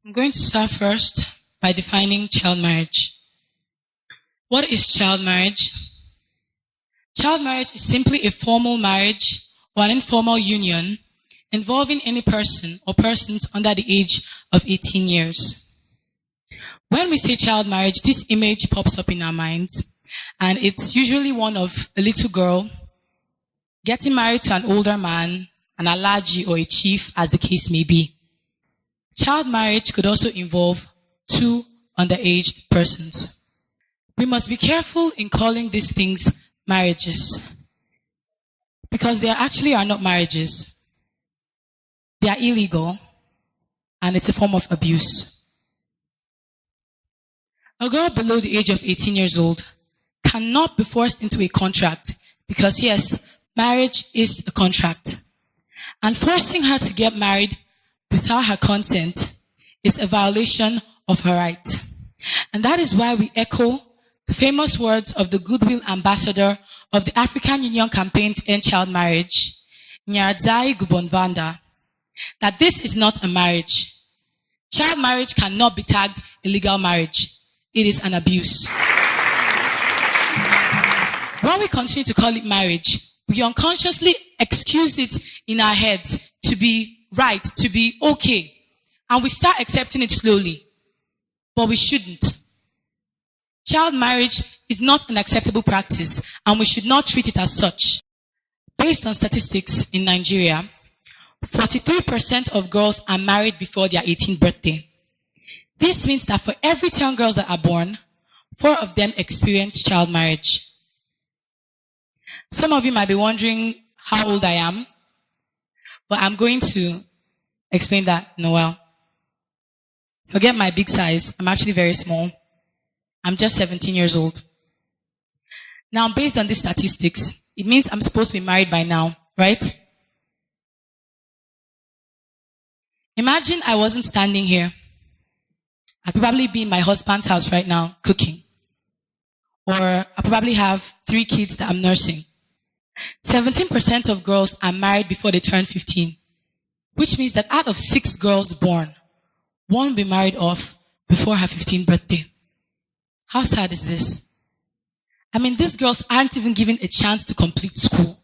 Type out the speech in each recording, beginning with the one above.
I'm going to start first by defining child marriage. What is child marriage? Child marriage is simply a formal marriage or an informal union involving any person or persons under the age of 18 years. When we say child marriage, this image pops up in our minds, and it's usually one of a little girl getting married to an older man, an alaji or a chief, as the case may be. Child marriage could also involve two underage persons. We must be careful in calling these things marriages, because they actually are not marriages. They are illegal, and it's a form of abuse. A girl below the age of 18 years old cannot be forced into a contract because, yes, marriage is a contract. And forcing her to get married without her consent is a violation of her right. And that is why we echo the famous words of the goodwill ambassador of the African Union Campaign to End Child Marriage, Nyaradzai Gubonvanda, that this is not a marriage. Child marriage cannot be tagged illegal marriage. It is an abuse. When we continue to call it marriage, we unconsciously excuse it in our heads to be right, to be okay. And we start accepting it slowly. But we shouldn't. Child marriage is not an acceptable practice, and we should not treat it as such. Based on statistics in Nigeria, 43% of girls are married before their 18th birthday. This means that for every 10 girls that are born, 4 of them experience child marriage. Some of you might be wondering how old I am, but I'm going to explain that in a while. Forget my big size. I'm actually very small. I'm just 17 years old. Now, based on these statistics, it means I'm supposed to be married by now, right? Imagine I wasn't standing here. I'd probably be in my husband's house right now cooking. Or I probably have 3 kids that I'm nursing. 17% of girls are married before they turn 15, which means that out of 6 girls born, 1 will be married off before her 15th birthday. How sad is this? I mean, these girls aren't even given a chance to complete school.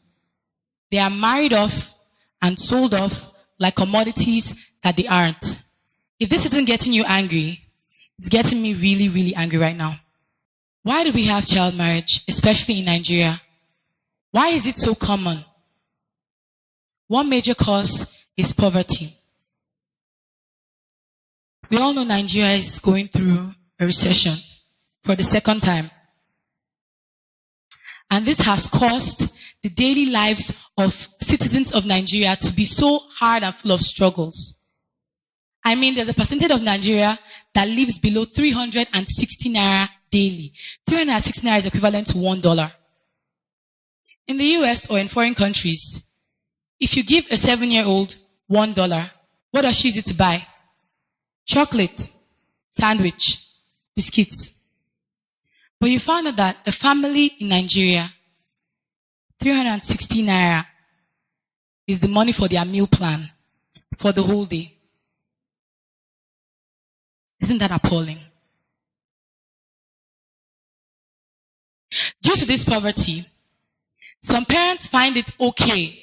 They are married off and sold off like commodities that they aren't. If this isn't getting you angry, it's getting me really, really angry right now. Why do we have child marriage, especially in Nigeria? Why is it so common? One major cause is poverty. We all know Nigeria is going through a recession for the second time. And this has caused the daily lives of citizens of Nigeria to be so hard and full of struggles. I mean, there's a percentage of Nigeria that lives below 360 naira daily. 360 naira is equivalent to $1. In the US or in foreign countries, if you give a 7-year-old $1, what does she use it to buy? Chocolate, sandwich, biscuits. But you found out that a family in Nigeria, 360 naira is the money for their meal plan for the whole day. Isn't that appalling? Due to this poverty, some parents find it okay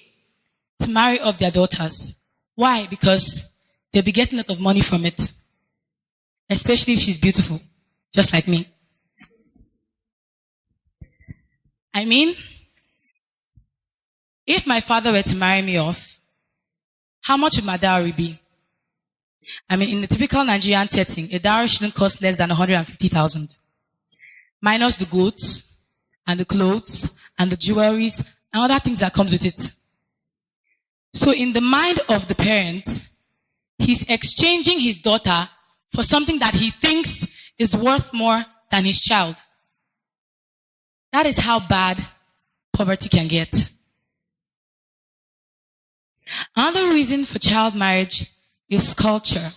to marry off their daughters. Why? Because they'll be getting a lot of money from it. Especially if she's beautiful, just like me. I mean, if my father were to marry me off, how much would my dowry be? I mean, in a typical Nigerian setting, a dowry shouldn't cost less than 150,000. Minus the goods, and the clothes, and the jewelries, and other things that comes with it. So in the mind of the parent, he's exchanging his daughter for something that he thinks is worth more than his child. That is how bad poverty can get. Another reason for child marriage is culture.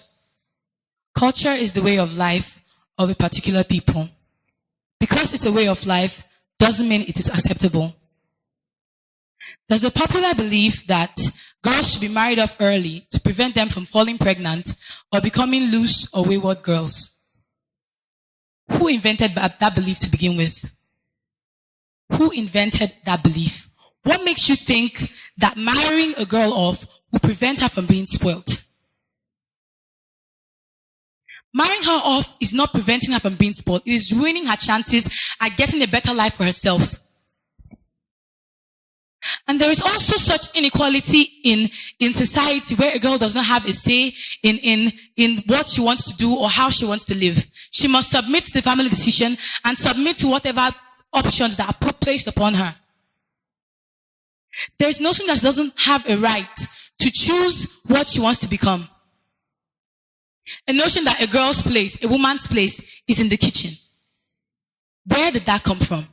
Culture is the way of life of a particular people. Because it's a way of life doesn't mean it is acceptable. There's a popular belief that Girls should be married off early to prevent them from falling pregnant or becoming loose or wayward girls. Who invented that belief to begin with? Who invented that belief? What makes you think that marrying a girl off will prevent her from being spoiled? Marrying her off is not preventing her from being spoiled. It is ruining her chances at getting a better life for herself. And there is also such inequality in society where a girl does not have a say in what she wants to do or how she wants to live. She must submit to the family decision and submit to whatever options that are placed upon her. There is notion that she doesn't have a right to choose what she wants to become. A notion that a girl's place, a woman's place, is in the kitchen. Where did that come from?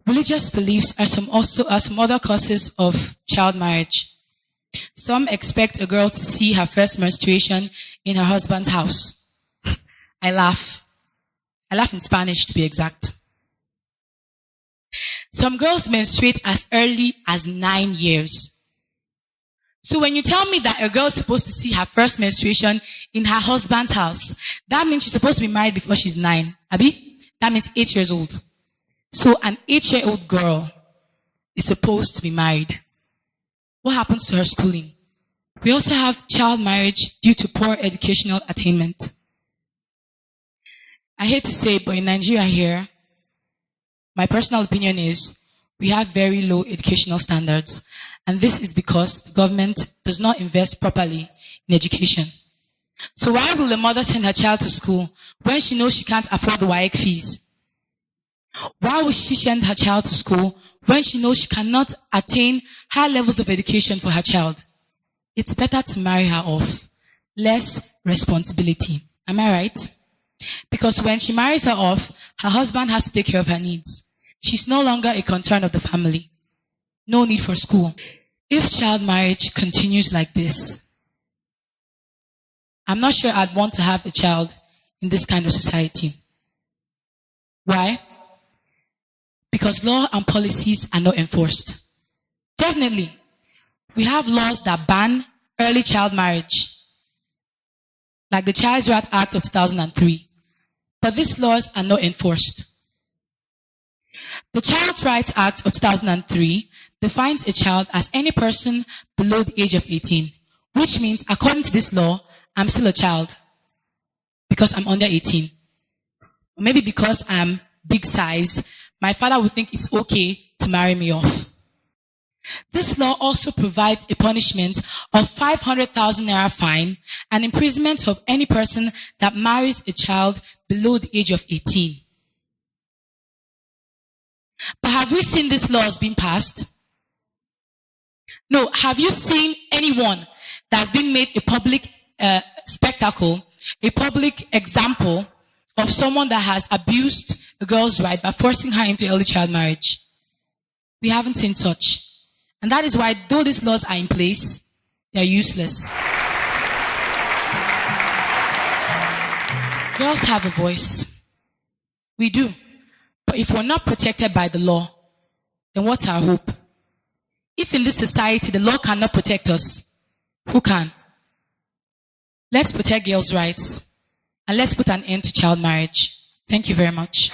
Religious beliefs are some other causes of child marriage. Some expect a girl to see her first menstruation in her husband's house. I laugh. I laugh in Spanish, to be exact. Some girls menstruate as early as 9 years. So when you tell me that a girl is supposed to see her first menstruation in her husband's house, that means she's supposed to be married before she's 9. Abi? That means 8 years old. So an 8-year-old girl is supposed to be married. What happens to her schooling? We also have child marriage due to poor educational attainment. I hate to say it, but in Nigeria here, my personal opinion is we have very low educational standards. And this is because the government does not invest properly in education. So why will a mother send her child to school when she knows she can't afford the WAEC fees? Why would she send her child to school when she knows she cannot attain high levels of education for her child? It's better to marry her off. Less responsibility. Am I right? Because when she marries her off, her husband has to take care of her needs. She's no longer a concern of the family. No need for school. If child marriage continues like this, I'm not sure I'd want to have a child in this kind of society. Why? Because law and policies are not enforced. Definitely, we have laws that ban early child marriage, like the Child Rights Act of 2003. But these laws are not enforced. The Child Rights Act of 2003 defines a child as any person below the age of 18, which means, according to this law, I'm still a child because I'm under 18. Or maybe because I'm big size, my father would think it's okay to marry me off. This law also provides a punishment of 500,000 naira fine and imprisonment of any person that marries a child below the age of 18. But have we seen these laws being passed? No. Have you seen anyone that's been made a public spectacle, a public example of someone that has abused a girl's right by forcing her into early child marriage? We haven't seen such. And that is why, though these laws are in place, they are useless. Girls have a voice. We do. But if we're not protected by the law, then what's our hope? If in this society the law cannot protect us, who can? Let's protect girls' rights. And let's put an end to child marriage. Thank you very much.